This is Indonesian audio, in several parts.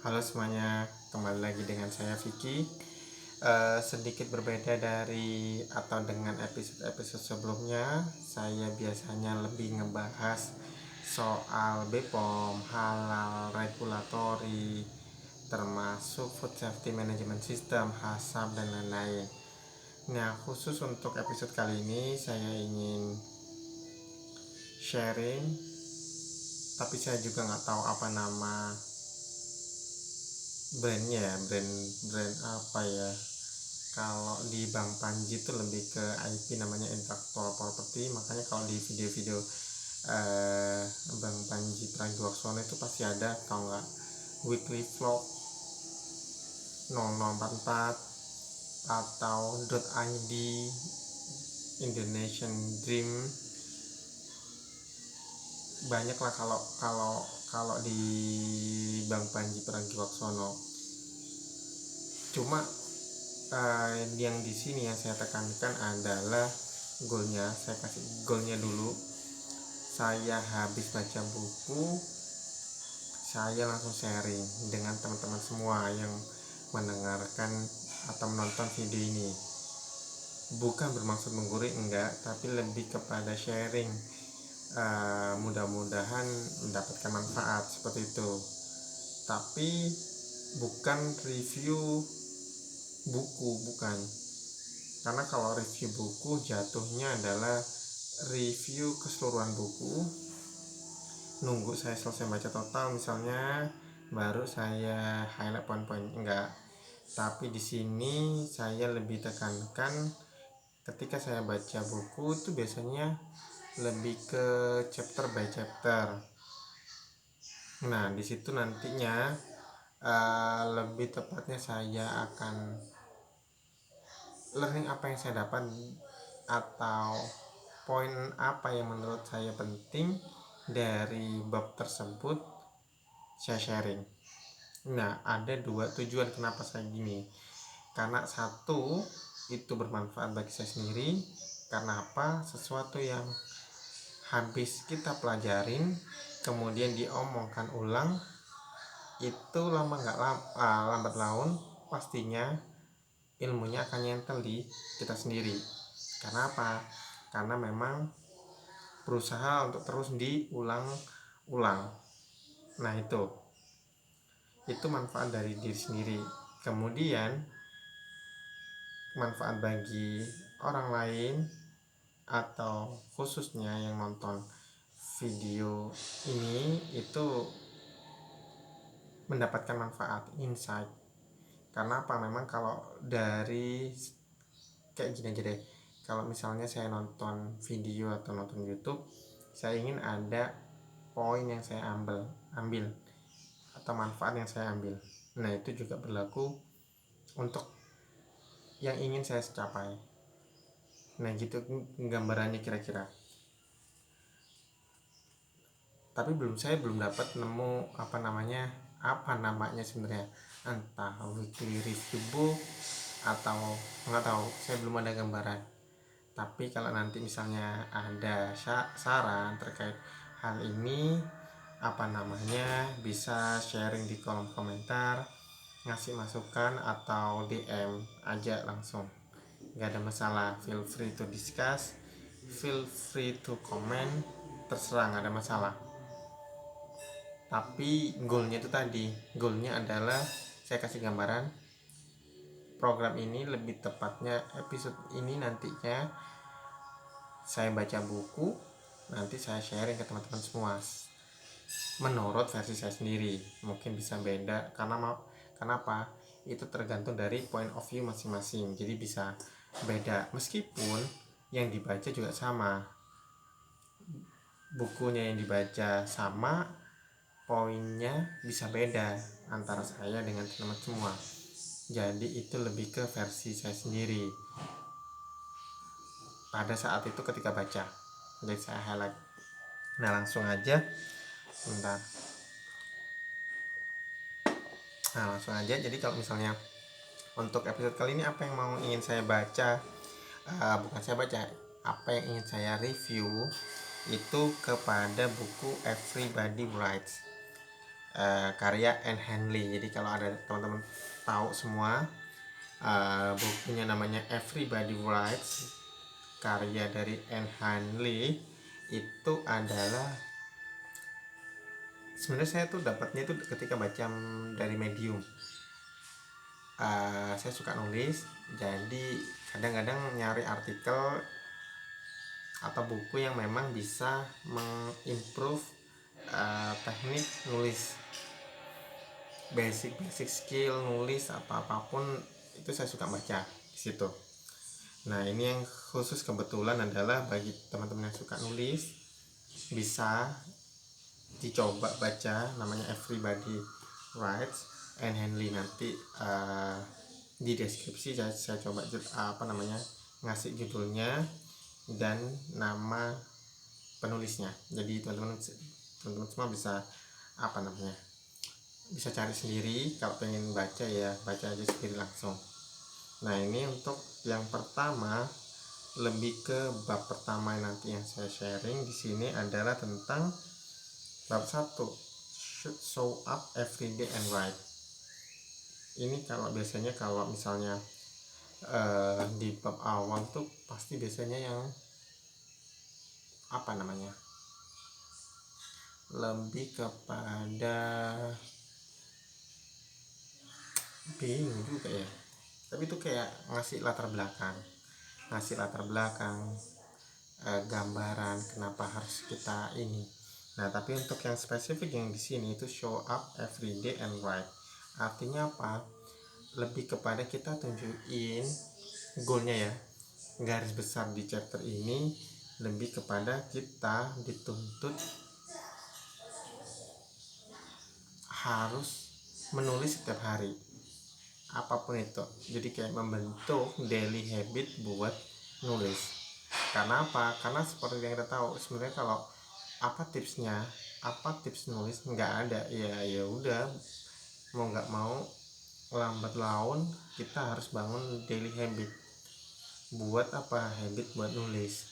Halo semuanya, kembali lagi dengan saya Vicky. Sedikit berbeda dari atau dengan episode-episode sebelumnya, saya biasanya lebih ngebahas soal BPOM, halal, regulatory, termasuk food safety management system, HACCP dan lain-lain. Nah, khusus untuk episode kali ini saya ingin sharing, tapi saya juga nggak tahu apa nama brandnya, brand apa ya. Kalau di Bang Panji itu lebih ke IP, namanya Intellectual Property. Makanya kalau di video-video eh, Bang Panji Pragiwaksono itu pasti ada, kalau nggak weekly vlog 0044 atau .id Indonesian Dream. Banyak lah kalau kalau kalau di Bang Panji Pragiwaksono. Cuma yang di sini yang saya tekankan adalah goalnya. Saya kasih goalnya dulu. Saya habis baca buku, saya langsung sharing dengan teman-teman semua yang mendengarkan atau menonton video ini. Bukan bermaksud menggurui, enggak, tapi lebih kepada sharing. Mudah-mudahan mendapatkan manfaat seperti itu. Tapi bukan review buku, bukan. Karena kalau review buku jatuhnya adalah review keseluruhan buku, nunggu saya selesai baca total misalnya baru saya highlight poin-poin. Enggak, tapi di sini saya lebih tekankan ketika saya baca buku itu biasanya lebih ke chapter by chapter. Nah, di situ nantinya lebih tepatnya saya akan learning apa yang saya dapat atau poin apa yang menurut saya penting dari bab tersebut, saya sharing. Nah, ada dua tujuan kenapa saya gini. Karena satu, itu bermanfaat bagi saya sendiri. Karena apa? Sesuatu yang habis kita pelajarin kemudian diomongkan ulang, itu lambat laun pastinya ilmunya akan nyentel di kita sendiri. Karena apa? Karena memang berusaha untuk terus diulang-ulang. Nah, itu manfaat dari diri sendiri. Kemudian manfaat bagi orang lain atau khususnya yang nonton video ini itu mendapatkan manfaat, insight. Karena apa? Memang kalau dari kayak gini aja deh, kalau misalnya saya nonton video atau nonton YouTube, saya ingin ada poin yang saya ambil atau manfaat yang saya ambil. Nah, itu juga berlaku untuk yang ingin saya capai. Nah, gitu gambarannya kira-kira. Tapi saya belum dapat nemu apa namanya sebenarnya, entah weekly review book atau nggak tahu, saya belum ada gambaran. Tapi kalau nanti misalnya ada saran terkait hal ini, bisa sharing di kolom komentar, ngasih masukan atau DM aja langsung, nggak ada masalah. Feel free to discuss, feel free to comment, terserah, nggak ada masalah. Tapi goalnya adalah saya kasih gambaran program ini, lebih tepatnya episode ini nantinya saya baca buku, nanti saya sharing ke teman-teman semua menurut versi saya sendiri. Mungkin bisa beda karena kenapa, itu tergantung dari point of view masing-masing, jadi bisa beda meskipun yang dibaca juga sama, bukunya yang dibaca sama, poinnya bisa beda antara saya dengan teman semua. Jadi itu lebih ke versi saya sendiri pada saat itu ketika baca, jadi saya highlight. Nah, langsung aja, bentar. Nah, langsung aja. Jadi kalau misalnya untuk episode kali ini, apa yang ingin saya baca, bukan saya baca, apa yang ingin saya review itu kepada buku Everybody Writes. karya Anne Handley. Jadi kalau ada teman-teman tahu semua, bukunya namanya Everybody Writes, karya dari Anne Handley, itu adalah sebenarnya saya tuh dapatnya itu ketika baca dari Medium. Saya suka nulis, jadi kadang-kadang nyari artikel atau buku yang memang bisa mengimprove teknik nulis, basic skill nulis atau apapun itu saya suka baca di situ. Nah, ini yang khusus kebetulan adalah bagi teman-teman yang suka nulis, bisa dicoba baca, namanya Everybody Writes Anne Handley. Nanti di deskripsi saya coba ngasih judulnya dan nama penulisnya. Jadi teman-teman semua bisa bisa cari sendiri. Kalau pengen baca ya baca aja sendiri langsung. Nah, ini untuk yang pertama, lebih ke bab pertama nanti yang saya sharing di sini adalah tentang bab 1, show up every day and write. Ini kalau biasanya kalau misalnya di bab awal tuh pasti biasanya yang lebih kepada bingung juga ya, tapi itu kayak ngasih latar belakang gambaran kenapa harus kita ini. Nah, tapi untuk yang spesifik yang di sini itu show up every day and write, artinya apa? Lebih kepada kita tunjukin goalnya ya, garis besar di chapter ini lebih kepada kita dituntut harus menulis setiap hari, apapun itu. Jadi kayak membentuk daily habit buat nulis. Karena apa? Karena seperti yang kita tahu, sebenarnya kalau tips nulis nggak ada, ya udah, mau nggak mau lambat laun kita harus bangun daily habit buat nulis.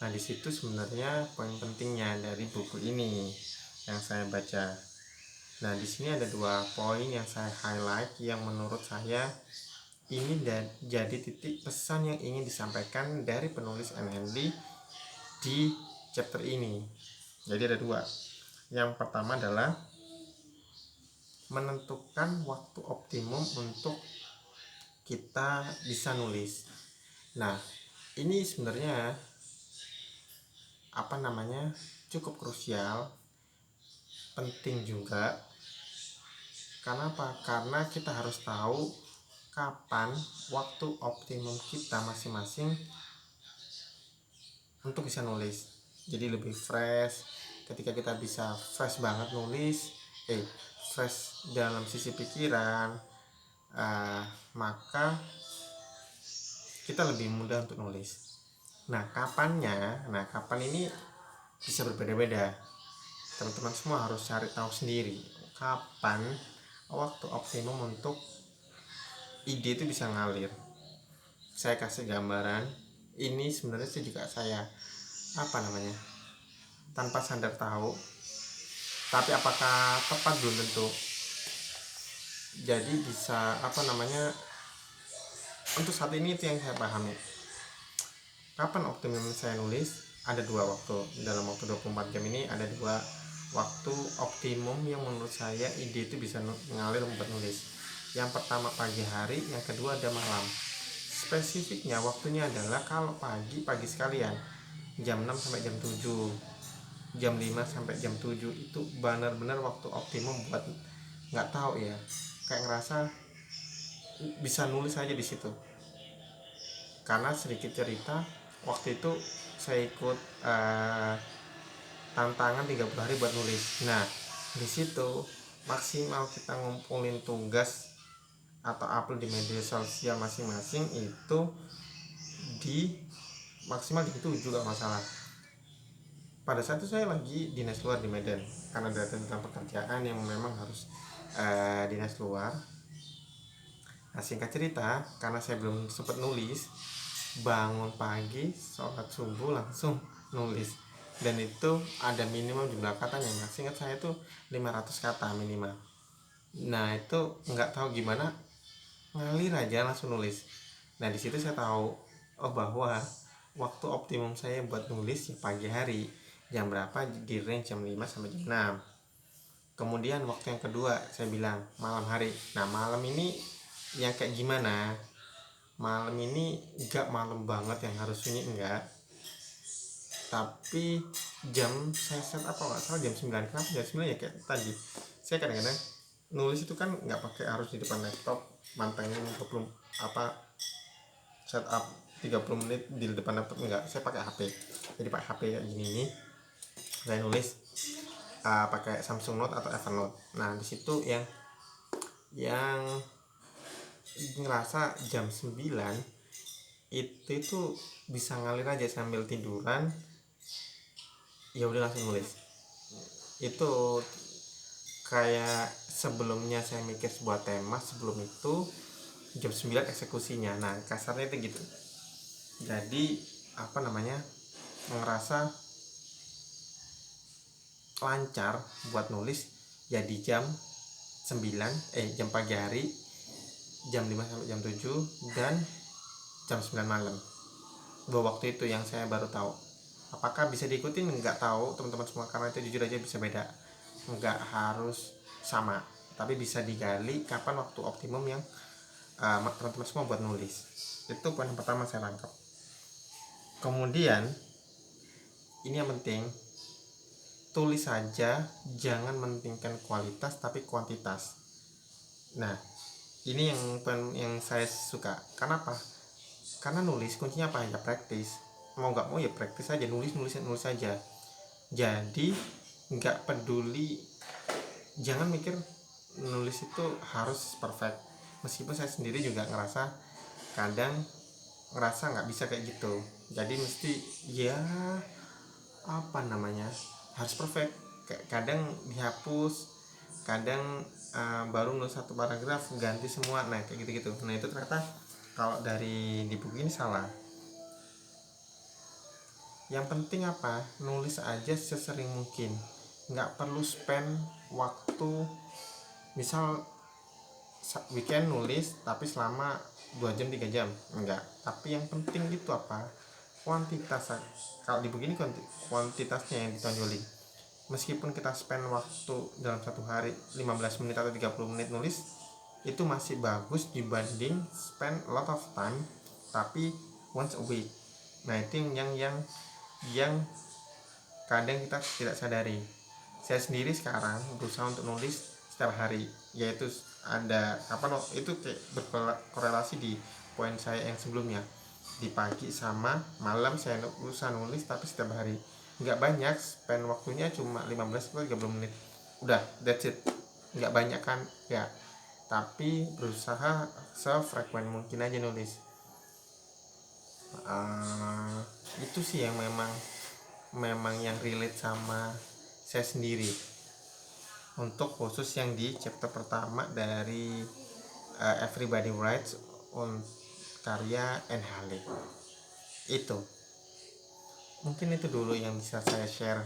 Nah, di situ sebenarnya poin pentingnya dari buku ini yang saya baca. Nah, di sini ada 2 poin yang saya highlight yang menurut saya ini jadi titik pesan yang ingin disampaikan dari penulis Anne Handley di chapter ini. Jadi ada 2. Yang pertama adalah menentukan waktu optimum untuk kita bisa nulis. Nah, ini sebenarnya cukup krusial, penting juga. Karena apa? Karena kita harus tahu kapan waktu optimum kita masing-masing untuk bisa nulis. Jadi lebih fresh ketika kita bisa fresh banget nulis, fresh dalam sisi pikiran, maka kita lebih mudah untuk nulis. Nah, kapan ini bisa berbeda-beda. Teman-teman semua harus cari tahu sendiri kapan waktu optimum untuk ide itu bisa ngalir. Saya kasih gambaran, ini sebenarnya juga saya tanpa sadar tahu, tapi apakah tepat belum tentu. Jadi bisa untuk saat ini itu yang saya pahami. Kapan optimum saya nulis? Ada 2 waktu. Dalam waktu 24 jam ini ada 2 waktu optimum yang menurut saya ide itu bisa mengalir membuat nulis. Yang pertama pagi hari, yang kedua ada malam. Spesifiknya waktunya adalah kalau pagi sekalian, jam 6 sampai jam 7, jam 5 sampai jam 7 itu benar-benar waktu optimum buat, nggak tahu ya, kayak ngerasa bisa nulis aja di situ. Karena sedikit cerita, waktu itu saya ikut tantangan 30 hari buat nulis. Nah, di situ maksimal kita ngumpulin tugas atau upload di media sosial masing-masing itu di maksimal di 7 gak masalah. Pada saat itu saya lagi dinas luar di Medan, karena ada tentang pekerjaan yang memang harus dinas luar. Nah, singkat cerita, karena saya belum sempat nulis, bangun pagi, sholat subuh langsung nulis. dan itu ada minimal jumlah katanya. Seingat saya itu 500 kata minimal. Nah itu nggak tahu gimana ngalir aja langsung nulis. Nah di situ saya tahu bahwa waktu optimum saya buat nulis ya pagi hari, jam berapa, di range jam 5 sampai jam 6. Kemudian waktu yang kedua saya bilang malam hari. Nah malam ini yang kayak gimana? Malam ini enggak malam banget yang harus sunyi, enggak, tapi jam saya set apa nggak salah jam 9. Kenapa jam 9 ya? Kayak tadi saya kadang-kadang nulis itu kan nggak pakai harus di depan laptop mantengin 20 apa setup 30 menit di depan laptop, enggak, saya pakai HP. Jadi pakai HP kayak gini nih, saya nulis pakai Samsung Note atau Evernote. Nah di situ yang ngerasa jam 9 itu bisa ngalir aja sambil tiduran, ya udah langsung nulis. Itu kayak sebelumnya saya mikir sebuah tema, sebelum itu jam 9 eksekusinya. Nah kasarnya itu gitu. Jadi apa namanya, ngerasa lancar buat nulis ya di jam 9 jam pagi hari, jam 5 sampai jam 7, dan jam 9 malam. Dua waktu itu yang saya baru tahu. Apakah bisa diikutin? Nggak tahu teman-teman semua, karena itu jujur aja bisa beda, nggak harus sama, tapi bisa digali kapan waktu optimum yang teman-teman semua buat nulis. Itu poin yang pertama saya tangkap. Kemudian ini yang penting, tulis saja, jangan mentingkan kualitas tapi kuantitas. Nah ini yang saya suka. Kenapa? Karena nulis kuncinya apa ya? Praktis. Mau nggak mau ya praktis aja, nulis saja. Jadi nggak peduli, jangan mikir nulis itu harus perfect. Meskipun saya sendiri juga kadang ngerasa nggak bisa kayak gitu. Jadi mesti ya apa namanya, harus perfect. Kadang dihapus, kadang baru nulis satu paragraf ganti semua, nah kayak gitu-gitu. Nah itu ternyata kalau dari di buku ini salah. Yang penting apa? Nulis aja sesering mungkin. Nggak perlu spend waktu, misal weekend nulis tapi selama 2 jam 3 jam, enggak. Tapi yang penting itu apa? Kuantitas. Kalau di buku ini kuantitasnya yang ditonjolin. Meskipun kita spend waktu dalam satu hari 15 menit atau 30 menit nulis, itu masih bagus dibanding spend a lot of time tapi once a week. Nah itu yang kadang kita tidak sadari. Saya sendiri sekarang berusaha untuk nulis setiap hari, yaitu ada itu kayak berkorelasi di poin saya yang sebelumnya. Di pagi sama malam saya berusaha nulis, tapi setiap hari. Nggak banyak, spend waktunya cuma 15 atau 30 menit. Udah, that's it. Nggak banyak kan? Ya. Tapi berusaha sefrekuen mungkin aja nulis. Itu sih yang memang yang relate sama saya sendiri. Untuk khusus yang di chapter pertama dari Everybody Writes karya Anne Hathaway. Itu mungkin itu dulu yang bisa saya share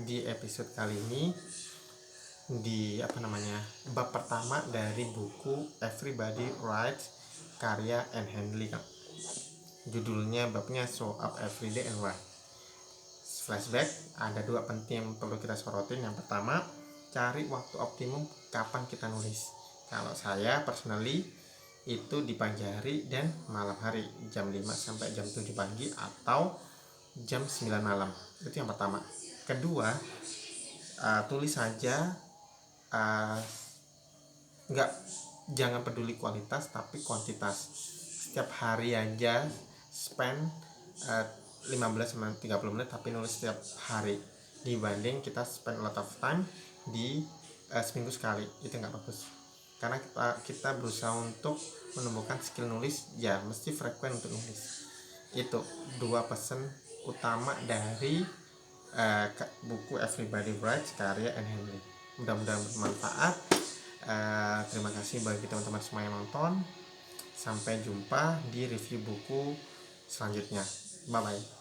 di episode kali ini, di bab pertama dari buku Everybody Writes karya Anne Hathaway. Judulnya babnya Show Up Everyday and Write. Flashback, ada 2 penting yang perlu kita sorotin. Yang pertama, cari waktu optimum kapan kita nulis. Kalau saya personally itu di pagi hari dan malam hari, jam 5 sampai jam 7 pagi atau jam 9 malam. Itu yang pertama. Kedua, tulis saja, jangan peduli kualitas tapi kuantitas. Setiap hari aja spend 15-30 menit tapi nulis setiap hari, dibanding kita spend a lot of time di seminggu sekali. Itu nggak bagus, karena kita berusaha untuk menumbuhkan skill nulis, ya mesti frekuent untuk nulis. Itu 2 pesan utama dari buku Everybody Writes karya Anne Hathaway. Mudah-mudahan bermanfaat. Terima kasih bagi teman-teman semua yang nonton. Sampai jumpa di review buku selanjutnya. Bye bye.